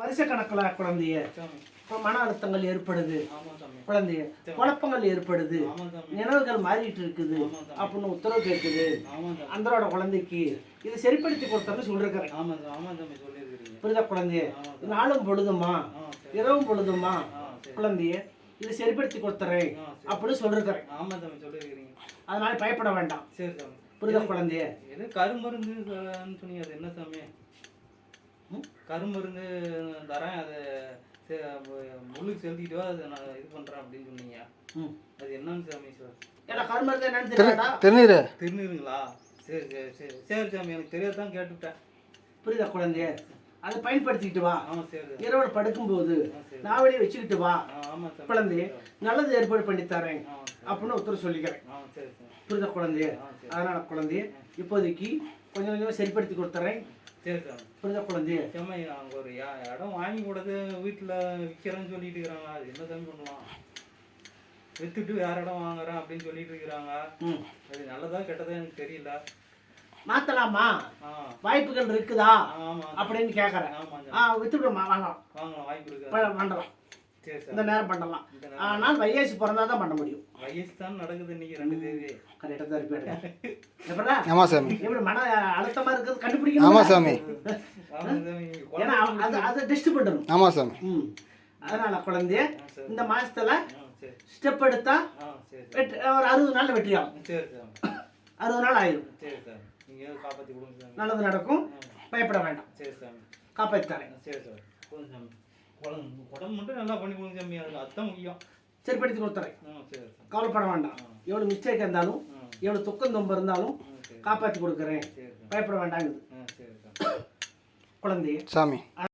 வருஷக்கணக்கில் குழந்தைய இப்போ மன அழுத்தங்கள் ஏற்படுது, குழந்தைய குழப்பங்கள் ஏற்படுது, நினைவுகள் மாறிட்டு இருக்குது அப்படின்னு உத்தரவு கேட்குது. அந்தரோட குழந்தைக்கு இது சரிப்படுத்தி கொடுத்தோம்னு சொல்லிருக்கிறேன். புரியுதா குழந்தைய? நாளும் பொழுதுமா இரவும் பொழுதுமா குழந்தைய இது சரிப்படுத்தி கொடுத்துறேன் அப்படின்னு சொல்லிருக்கிறேன். அதனால பயப்பட வேண்டாம். புரியுதா குழந்தைய? எது கருமருந்து சொன்னீங்க, அது என்ன சாமி? கருமருந்து தரேன், அதை முள்ளுக்கு செலுத்திட்டு அதை நான் இது பண்றேன் அப்படின்னு சொன்னீங்க. அது என்னன்னு சாமி? சார் கருமருந்து என்னன்னு திருநீருங்களா? சரி சரி சரி சரி சாமி, எனக்கு தெரியாதான் கேட்டுவிட்டேன். புரியுதா குழந்தைய? அதை பயன்படுத்திக்கிட்டு வா. இரவு படுக்கும்போது நாவடியை வச்சுக்கிட்டு வா குழந்தைய, நல்லது ஏற்பாடு பண்ணி தரேன் அப்படின்னு ஒருத்தர் சொல்லிக்கிறேன். புரியுதா குழந்தைய? அதனால குழந்தைய இப்போதைக்கு கொஞ்சம் கொஞ்சமாக சரிப்படுத்தி கொடுத்துறேன். சரி சார். புரியுதா குழந்தைய? சாமி, அவங்க ஒரு இடம் வாங்கி கொடுத்து வீட்டில் விற்கிறேன்னு சொல்லிட்டு இருக்கிறாங்க. அது என்ன சாமி பண்ணலாம்? விற்றுட்டு வேற இடம் வாங்குறேன் அப்படின்னு சொல்லிட்டு இருக்கிறாங்க. அது நல்லதா கெட்டதா எனக்கு தெரியல. மாத்தலாமா? வாய்ப்புகள் இருக்குதா அப்படின்னு கேட்கறேன். வித்துடுமா? வாங்கலாம் வாய்ப்பு இருக்கு, பண்ணலாம். இந்த நேரம் பண்ணலாம். ஆனால் வயசு பிறந்தாதான் பண்ண முடியும். வயசு தான் நடக்குது இன்னைக்கு 2 தேதி. கரெக்டாக தான் இருப்பேன். ஆமா சாமி. எப்படி மன அழுத்தமா இருக்கிறது கண்டுபிடிக்கணும். ஆமா சாமி. ஏன்னா அதை டெஸ்ட் பண்ணணும். ஆமா சாமி. அதனால குழந்தைய இந்த மாசத்துல ஸ்டெப் எடுத்தா ஒரு 60 நாள்ல வெற்றியாகும். 60 நாள் ஆயிடும். நல்லது நடக்கும், பயப்பட வேண்டாம். காப்பாற்றி தரேன். உடம்பு மட்டும் நல்லா பண்ணி கொடுங்க சாமி, அது அதுதான் முக்கியம். சரிப்படுத்தி கொடுத்துறேன். கவலைப்பட வேண்டாம். எவ்வளோ மிஸ்டேக் இருந்தாலும், எவ்வளோ துக்கம் தொம்ப இருந்தாலும் காப்பாற்றி கொடுக்குறேன். பயப்பட வேண்டாங்குது குழந்தைய. சாமி.